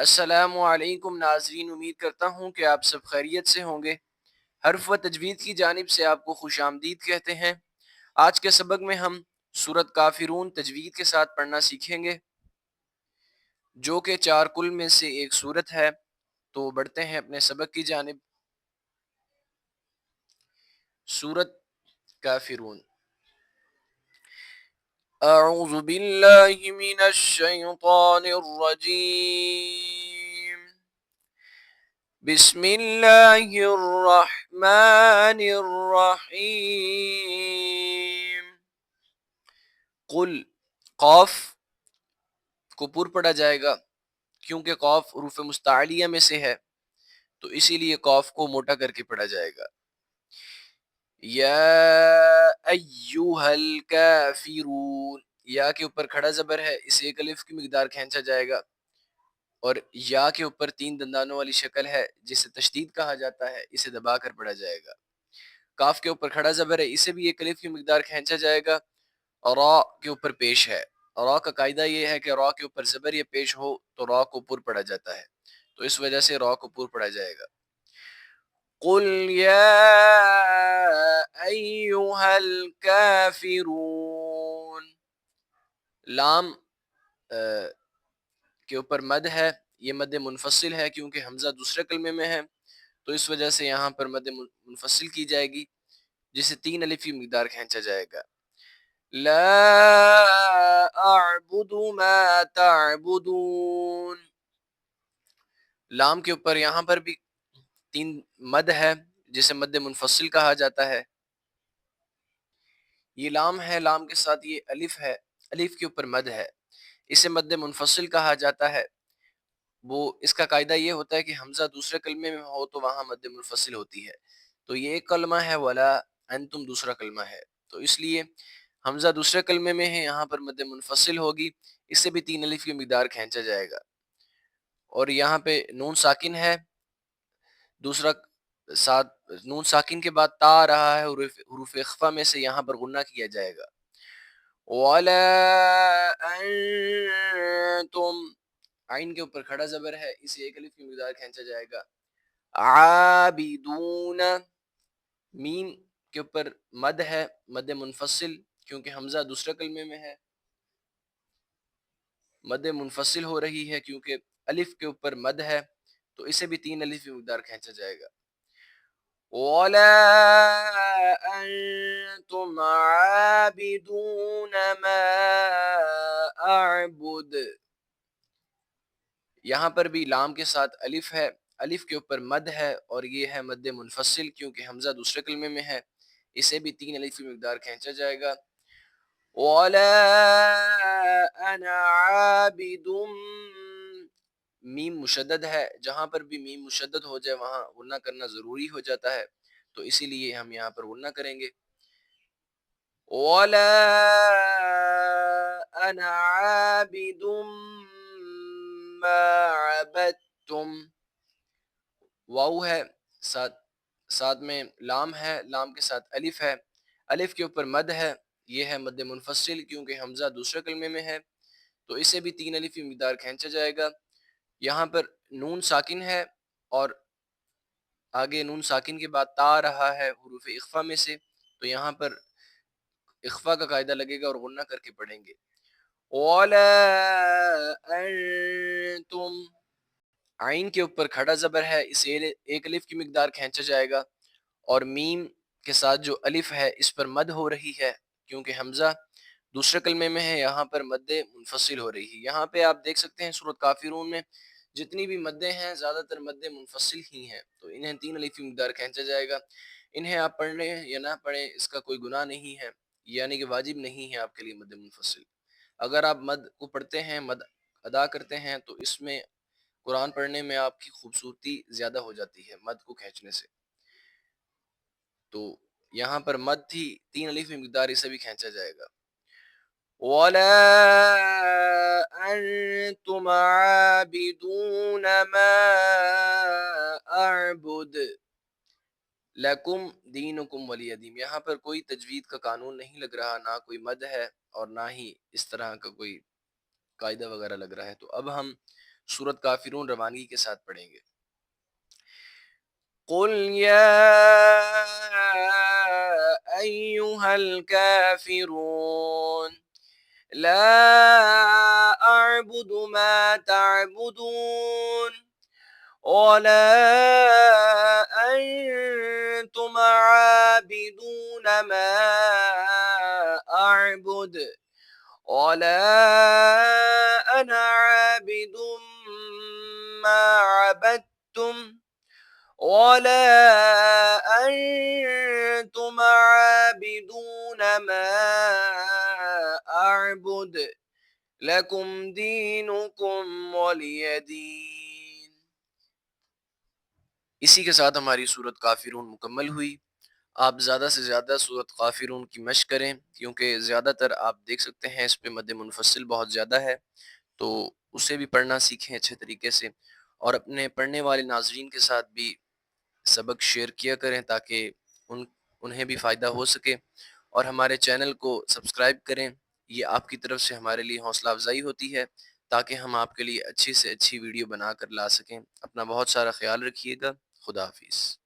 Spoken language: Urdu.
السلام علیکم ناظرین، امید کرتا ہوں کہ آپ سب خیریت سے ہوں گے۔ حرف و تجوید کی جانب سے آپ کو خوش آمدید کہتے ہیں۔ آج کے سبق میں ہم سورت کافرون تجوید کے ساتھ پڑھنا سیکھیں گے، جو کہ 4 کل میں سے ایک سورت ہے۔ تو بڑھتے ہیں اپنے سبق کی جانب۔ سورت کافرون۔ اعوذ باللہ من الشیطان الرجیم، بسم اللہ الرحمن الرحیم۔ قل، قاف کو پر پڑھا جائے گا کیونکہ قاف حروف مستعلیہ میں سے ہے، تو اسی لیے قاف کو موٹا کر کے پڑھا جائے گا۔ یا ایھا الکافرون، یا کے اوپر کھڑا زبر ہے، اسے ایک الف کی مقدار کھینچا جائے گا، اور یا کے اوپر 3 دندانوں والی شکل ہے جسے تشدید کہا جاتا ہے، اسے دبا کر پڑھا جائے گا۔ کاف کے اوپر کھڑا زبر ہے، اسے بھی ایک الف کی مقدار کھینچا جائے گا، اور را کے اوپر پیش ہے۔ را کا قاعدہ یہ ہے کہ را کے اوپر زبر یا پیش ہو تو را کو پر پڑھا جاتا ہے، تو اس وجہ سے را کو پر پڑھا جائے گا۔ قل یا ایھا الکافرون، لام کے اوپر مد ہے، یہ مد منفصل ہے کیونکہ حمزہ دوسرے کلمے میں ہے، تو اس وجہ سے یہاں پر مد منفصل کی جائے گی، جسے 3 الف کی مقدار کھینچا جائے گا۔ لا اعبد ما تعبدون، لام کے اوپر یہاں پر بھی 3 مد ہے جسے مد منفصل کہا جاتا ہے۔ یہ لام ہے، لام کے ساتھ یہ الف ہے، الف کے اوپر مد ہے، اسے مد منفصل کہا جاتا ہے۔ وہ اس کا قاعدہ یہ ہوتا ہے کہ حمزہ دوسرے کلمے میں ہو تو وہاں مد منفصل ہوتی ہے، تو یہ ایک کلمہ ہے، ولا انتم دوسرا کلمہ ہے، تو اس لیے حمزہ دوسرے کلمے میں ہے، یہاں پر مد منفصل ہوگی، اس سے بھی 3 الف کی مقدار کھینچا جائے گا۔ اور یہاں پہ نون ساکن ہے، دوسرا ساتھ نون ساکن کے بعد تا آ رہا ہے، حروف اخفا میں سے یہاں پر غنہ کیا جائے گا۔ وَلَا أَنْتُمْ، عین کے اوپر کھڑا زبر ہے، اسے ایک الف کی مقدار کھینچا جائے گا۔ عابدون، میم کے اوپر مد ہے، مد منفصل، کیونکہ حمزہ دوسرے کلمے میں ہے، مد منفصل ہو رہی ہے کیونکہ الف کے اوپر مد ہے، تو اسے بھی 3 الف کی مقدار کھینچا جائے گا۔ وَلَا أَنْتُمْ عَابِدُونَ مَا أَعْبُدُ، یہاں پر بھی لام کے ساتھ الف ہے، الف کے اوپر مد ہے، اور یہ ہے مد منفصل کیونکہ حمزہ دوسرے کلمے میں ہے، اسے بھی 3 الف کی مقدار کھینچا جائے گا۔ وَلَا أَنَا عَابِدٌ، میم مشدد ہے، جہاں پر بھی میم مشدد ہو جائے وہاں غنہ کرنا ضروری ہو جاتا ہے، تو اسی لیے ہم یہاں پر غنہ کریں گے۔ وَلَا أَنَا عَابِدٌ مَا عَبَدتُّمْ، واو ہے، ساتھ میں لام ہے، لام کے ساتھ الف ہے، الف کے اوپر مد ہے، یہ ہے مد منفصل کیونکہ حمزہ دوسرے کلمے میں ہے، تو اسے بھی 3 الف کی مقدار کھینچا جائے گا۔ یہاں پر نون ساکن ہے، اور آگے نون ساکن کے بعد تا آ رہا ہے حروف اخفا میں سے، تو یہاں پر اخفا کا قاعدہ لگے گا اور غنہ کر کے پڑھیں گے۔ وَلَا أَنْتُمْ، عین کے اوپر کھڑا زبر ہے، اسے ایک الف کی مقدار کھینچا جائے گا، اور میم کے ساتھ جو الف ہے اس پر مد ہو رہی ہے کیونکہ حمزہ دوسرے کلمے میں ہے، یہاں پر مد منفصل ہو رہی ہے۔ یہاں پہ آپ دیکھ سکتے ہیں سورۃ کافرون میں جتنی بھی مدیں ہیں زیادہ تر مد منفصل ہی ہیں، تو انہیں 3 الف کی مقدار کھینچا جائے گا۔ انہیں آپ پڑھ لیں یا نہ پڑھیں اس کا کوئی گناہ نہیں ہے، یعنی کہ واجب نہیں ہے آپ کے لیے مد منفصل۔ اگر آپ مد کو پڑھتے ہیں، مد ادا کرتے ہیں، تو اس میں قرآن پڑھنے میں آپ کی خوبصورتی زیادہ ہو جاتی ہے مد کو کھینچنے سے۔ تو یہاں پر مد تھی، 3 الف کی مقدار، اسے بھی کھینچا جائے گا۔ وَلَا أَنْتُمْ عَابِدُونَ مَا أَعْبُدُ لَكُمْ دِينُكُمْ وَلِيَ دِينِ، یہاں پر کوئی تجوید کا قانون نہیں لگ رہا، نہ کوئی مد ہے اور نہ ہی اس طرح کا کوئی قاعدہ وغیرہ لگ رہا ہے۔ تو اب ہم سورت کافرون روانگی کے ساتھ پڑھیں گے. قل یا ایھا الکافرون لا اعبد ما تعبدون ولا انتم عابدون ما اعبد ولا انا عابد ما عبدتم ولا انتم عابدون ما اعبد لکم دینکم ولی دین. اسی کے ساتھ ہماری سورت کافرون مکمل ہوئی. آپ زیادہ سے زیادہ سورت کافرون کی مشق کریں، کیونکہ زیادہ تر آپ دیکھ سکتے ہیں اس پہ مد منفصل بہت زیادہ ہے، تو اسے بھی پڑھنا سیکھیں اچھے طریقے سے، اور اپنے پڑھنے والے ناظرین کے ساتھ بھی سبق شیئر کیا کریں تاکہ انہیں بھی فائدہ ہو سکے، اور ہمارے چینل کو سبسکرائب کریں. یہ آپ کی طرف سے ہمارے لیے حوصلہ افزائی ہوتی ہے تاکہ ہم آپ کے لیے اچھی سے اچھی ویڈیو بنا کر لا سکیں. اپنا بہت سارا خیال رکھیے گا. خدا حافظ.